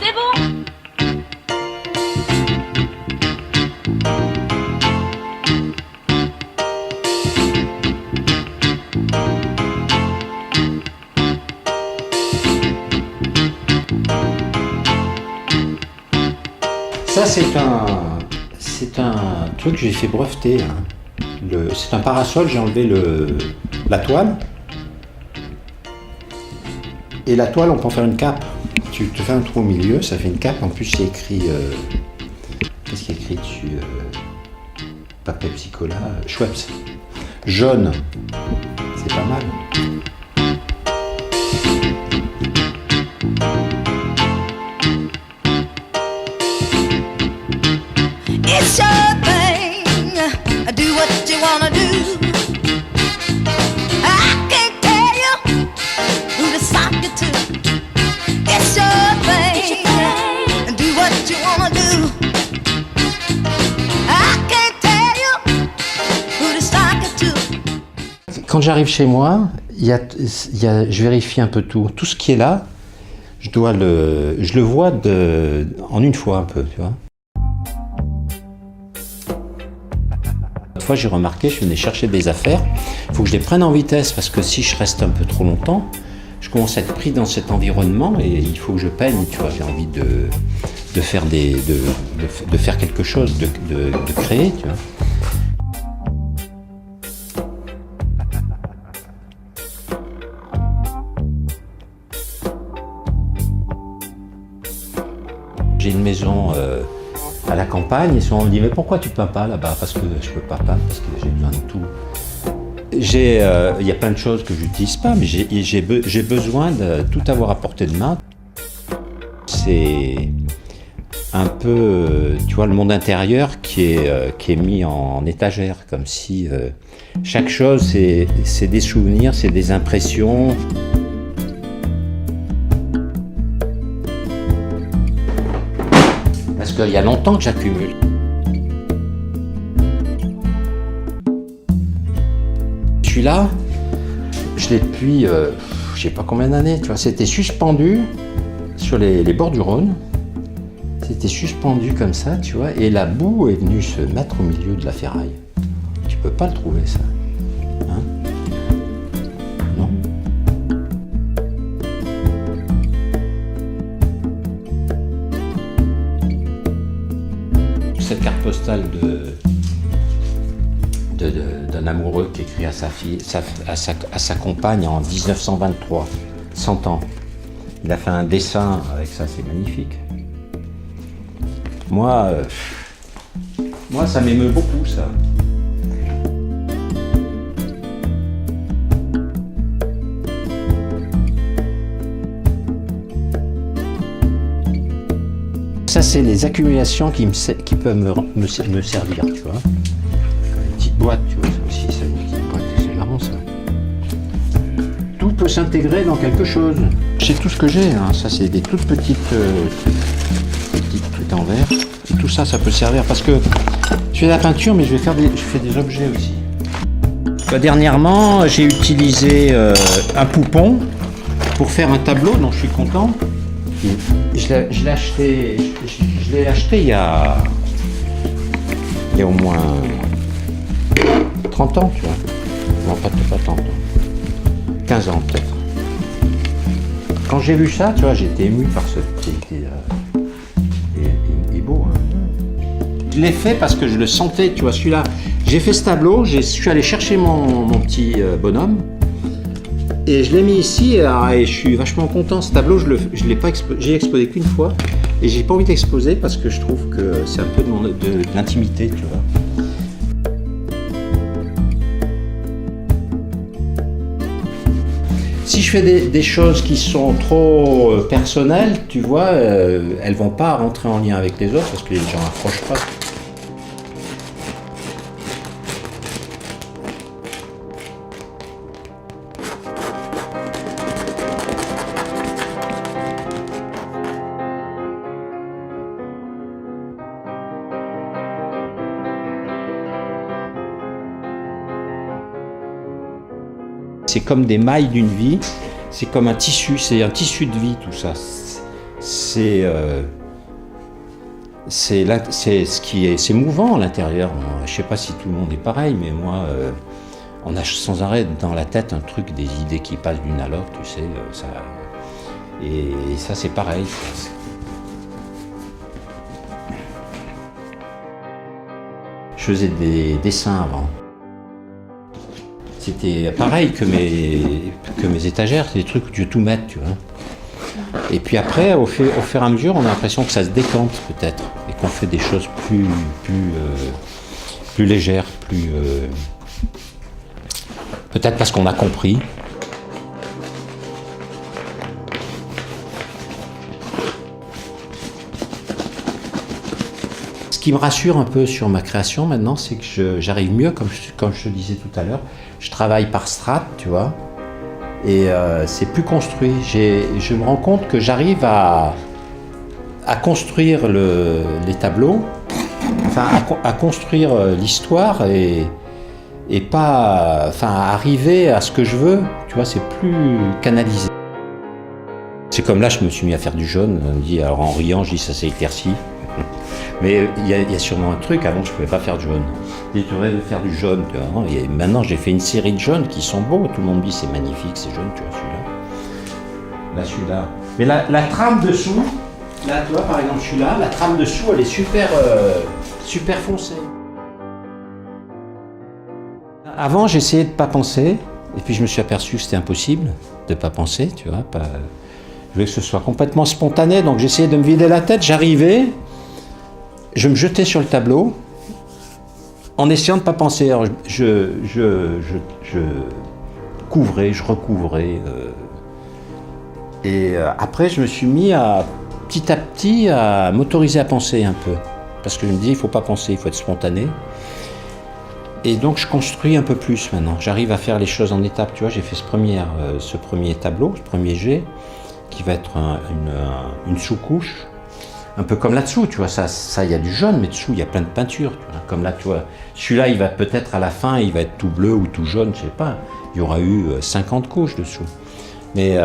C'est bon. Ça, c'est un truc que j'ai fait breveter. Hein. C'est un parasol, j'ai enlevé la toile. Et la toile, on peut en faire une cape. Tu te fais un trou au milieu, ça fait une cape. En plus, c'est écrit... qu'est-ce qu'il y a écrit dessus pas Pepsi Cola, Schweppes. Jaune. C'est pas mal. It's your thing, do what you wanna do. I can't tell you who to sock it to. It's your thing, do what you wanna do. I can't tell you who to sock it to. Quand j'arrive chez moi, je vérifie un peu tout. Tout ce qui est là, je le vois en une fois un peu, tu vois. Une fois, j'ai remarqué, je venais chercher des affaires. Il faut que je les prenne en vitesse parce que si je reste un peu trop longtemps, je commence à être pris dans cet environnement et il faut que je peigne. Tu vois, j'ai envie de faire quelque chose, de créer. Tu vois. J'ai une maison à la campagne et souvent on me dit mais pourquoi tu peins pas là-bas? Parce que je peux pas peindre, parce que j'ai besoin de tout. Il y a plein de choses que j'utilise pas, mais j'ai besoin de tout avoir à portée de main. C'est un peu, tu vois, le monde intérieur qui est mis en étagère, comme si chaque chose c'est des souvenirs, c'est des impressions. Parce qu'il y a longtemps que j'accumule. Celui-là, je l'ai depuis, je sais pas combien d'années, tu vois. C'était suspendu sur les bords du Rhône. C'était suspendu comme ça, tu vois, et la boue est venue se mettre au milieu de la ferraille. Tu peux pas le trouver, ça. Hein? Non? Cette carte postale d'un amoureux qui écrit à sa fille, à sa compagne en 1923, 100 ans. Il a fait un dessin avec ça, c'est magnifique. Moi, ça m'émeut beaucoup, ça. Ça, c'est les accumulations qui peuvent me servir, tu vois. Une petite boîte, tu vois, ça aussi, c'est une petite boîte, c'est marrant, ça. Tout peut s'intégrer dans quelque chose. C'est tout ce que j'ai, hein. Ça, c'est des toutes petites trucs en verre. Et tout ça, ça peut servir parce que je fais de la peinture, mais je fais des objets aussi. Dernièrement, j'ai utilisé un poupon pour faire un tableau dont je suis content. Je l'ai acheté il y a au moins 30 ans, tu vois. Non, pas 30 ans. 15 ans peut-être. Quand j'ai vu ça, tu vois, j'ai été ému par ce petit... Il est beau, hein. Je l'ai fait parce que je le sentais, tu vois, celui-là. J'ai fait ce tableau, je suis allé chercher mon petit bonhomme. Et je l'ai mis ici et je suis vachement content. Ce tableau, je l'ai pas j'ai exposé qu'une fois et j'ai pas envie d'exposer parce que je trouve que c'est un peu de l'intimité, tu vois. Si je fais des choses qui sont trop personnelles, tu vois, elles vont pas rentrer en lien avec les autres parce que les gens n'approchent pas. C'est comme des mailles d'une vie, c'est comme un tissu, c'est un tissu de vie tout ça. c'est mouvant à l'intérieur. Je sais pas si tout le monde est pareil, mais moi, on a sans arrêt dans la tête un truc, des idées qui passent d'une à l'autre, tu sais. Et ça, c'est pareil. Je faisais des dessins avant. C'était pareil que mes étagères, c'est des trucs où tu veux tout mettre, tu vois. Et puis après, au fur et à mesure, on a l'impression que ça se décante peut-être et qu'on fait des choses plus légères, peut-être parce qu'on a compris. Ce qui me rassure un peu sur ma création maintenant, c'est que j'arrive mieux, comme je te disais tout à l'heure, je travaille par strates, tu vois. Et c'est plus construit. Je me rends compte que j'arrive à construire les tableaux, enfin à construire l'histoire et pas, enfin à arriver à ce que je veux. Tu vois, c'est plus canalisé. C'est comme là, je me suis mis à faire du jaune. On me dit, alors en riant, je dis ça s'est éclairci. Mais il y a sûrement un truc, avant je ne pouvais pas faire de jaune. J'ai trouvé de faire du jaune, tu vois. Et maintenant j'ai fait une série de jaunes qui sont beaux, tout le monde dit c'est magnifique, c'est jaune, tu vois, celui-là. Là, celui-là. Mais la trame dessous, là tu vois par exemple celui-là, la trame dessous elle est super foncée. Avant j'essayais de ne pas penser, et puis je me suis aperçu que c'était impossible de ne pas penser, tu vois. Je voulais que ce soit complètement spontané, donc j'essayais de me vider la tête, j'arrivais. Je me jetais sur le tableau en essayant de ne pas penser. Alors je couvrais, je recouvrais. Et après, je me suis mis petit à petit à m'autoriser à penser un peu. Parce que je me dis, il ne faut pas penser, il faut être spontané. Et donc, je construis un peu plus maintenant. J'arrive à faire les choses en étapes. Tu vois, j'ai fait ce premier tableau, ce premier jet, qui va être une sous-couche. Un peu comme là-dessous, tu vois, ça, il y a du jaune, mais dessous, il y a plein de peinture, tu vois. Comme là, tu vois, celui-là, il va peut-être à la fin, il va être tout bleu ou tout jaune, je sais pas. Il y aura eu 50 couches dessous. Mais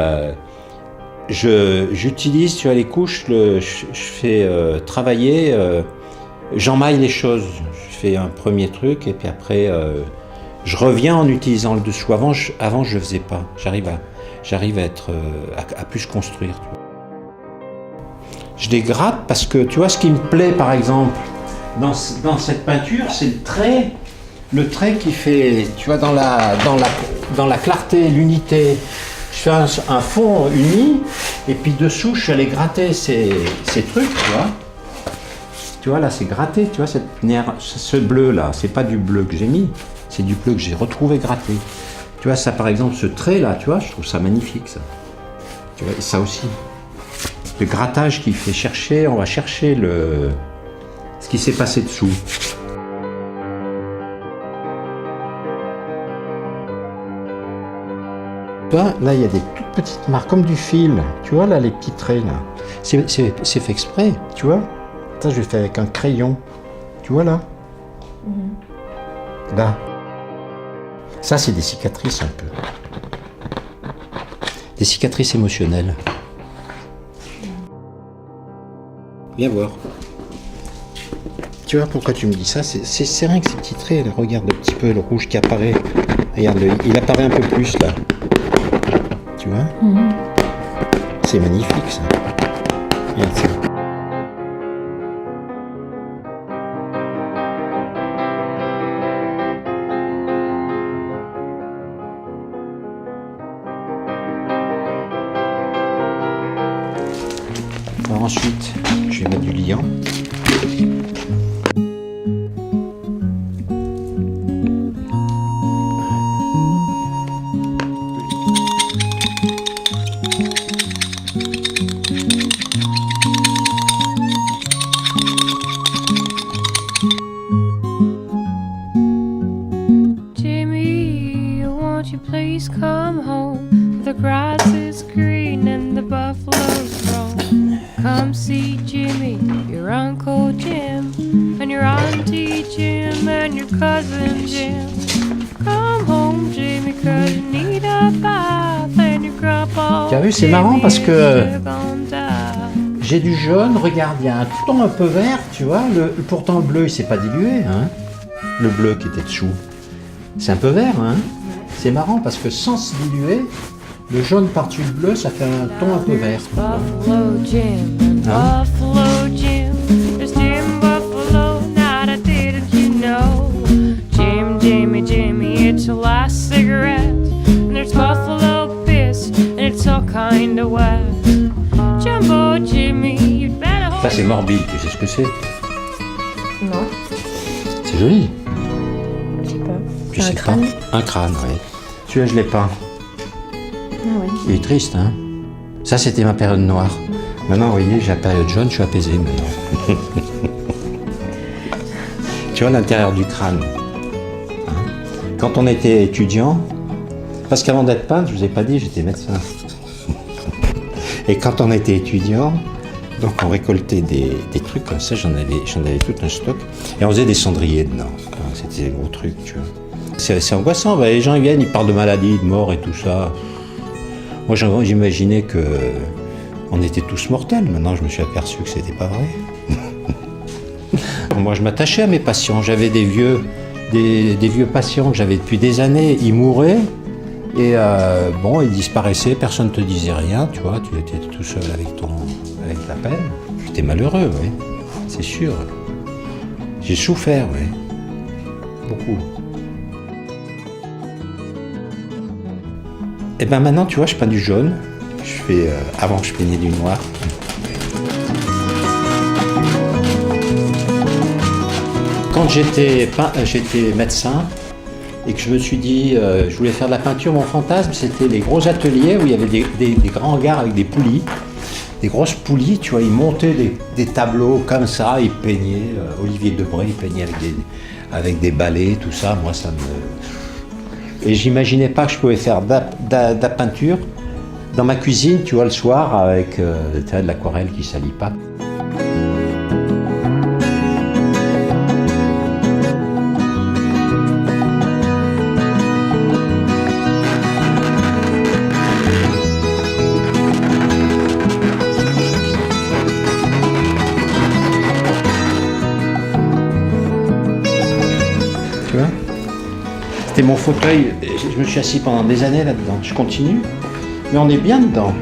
j'utilise, tu vois, les couches, je fais travailler, j'emmaille les choses. Je fais un premier truc, et puis après, je reviens en utilisant le dessous. Avant, je le faisais pas. J'arrive à être, à plus construire, tu vois. Je les gratte parce que, tu vois, ce qui me plaît, par exemple, dans cette peinture, c'est le trait qui fait, tu vois, dans la clarté, l'unité. Je fais un fond uni, et puis dessous, je suis allé gratter ces trucs, tu vois. Tu vois, là, c'est gratté, tu vois, ce bleu-là, c'est pas du bleu que j'ai mis, c'est du bleu que j'ai retrouvé gratté. Tu vois, ça, par exemple, ce trait-là, tu vois, je trouve ça magnifique, ça. Tu vois, et ça aussi. Le grattage qui fait chercher, on va chercher ce qui s'est passé dessous. Tu vois, là il y a des toutes petites marques, comme du fil. Tu vois là les petits traits là. C'est fait exprès, tu vois. Ça je l'ai fait avec un crayon. Tu vois là. Là. Ça c'est des cicatrices un peu. Des cicatrices émotionnelles. Viens voir. Tu vois pourquoi tu me dis ça? C'est rien que ces petits traits. Là. Regarde un petit peu le rouge qui apparaît. Regarde, il apparaît un peu plus là. Tu vois? C'est magnifique ça. Regarde ça. Alors ensuite, je vais mettre du liant. Jimmy, won't you please come home? The grass is green and the buffaloes roam. Come see Jimmy, your Uncle Jim, and your Auntie Jim, and your cousin Jim. Come home, Jimmy, 'cause you need a bath, and your grandpa. Tu as vu, c'est marrant parce que j'ai du jaune, regarde, il y a un ton un peu vert, tu vois. Pourtant, le bleu, il s'est pas dilué, hein. Le bleu qui était dessous. C'est un peu vert, hein. C'est marrant parce que sans se diluer, le jaune par-dessus le bleu, ça fait un ton un peu vert. Buffalo Jim and Huh? Buffalo Jim. There's Jim Buffalo, now that didn't you know? Jim, Jimmy, Jimmy, it's your last cigarette. And there's Buffalo piss, and it's all kind of wet. Jumbo Jimmy, you'd better Ça, hold c'est morbide, tu sais ce que c'est? Non, C'est joli. je sais pas. Tu C'est un sais crâne. pas. Un crâne, oui. Celui-là, je l'ai peint. Ah ouais. Il est triste, hein. Ça, c'était ma période noire. Maintenant, vous voyez, j'ai la période jaune, je suis apaisé maintenant. Tu vois l'intérieur du crâne. Hein. Quand on était étudiant, parce qu'avant d'être peintre, je vous ai pas dit, j'étais médecin. Et quand on était étudiant, donc on récoltait des trucs comme ça, j'en avais tout un stock, et on faisait des cendriers dedans. Enfin, c'était des gros trucs, tu vois. C'est angoissant, bah, les gens ils viennent, ils parlent de maladies, de mort et tout ça. Moi j'imaginais que on était tous mortels, maintenant je me suis aperçu que c'était pas vrai. Moi je m'attachais à mes patients, j'avais des vieux patients que j'avais depuis des années, ils mouraient. Et bon, ils disparaissaient, personne ne te disait rien, tu vois, tu étais tout seul avec ta peine. J'étais malheureux, oui, c'est sûr. J'ai souffert, oui, beaucoup. Et ben maintenant, tu vois, je peins du jaune. Avant, je peignais du noir. Quand j'étais médecin, et que je me suis dit, je voulais faire de la peinture, mon fantasme, c'était les gros ateliers où il y avait des grands hangars avec des poulies, des grosses poulies, tu vois, ils montaient des tableaux comme ça, ils peignaient, Olivier Debré, il peignait avec des balais, tout ça, moi ça me... Et j'imaginais pas que je pouvais faire de la peinture dans ma cuisine, tu vois, le soir, avec de l'aquarelle qui salit pas. Tu vois ? C'était mon fauteuil, je me suis assis pendant des années là-dedans. Je continue, mais on est bien dedans.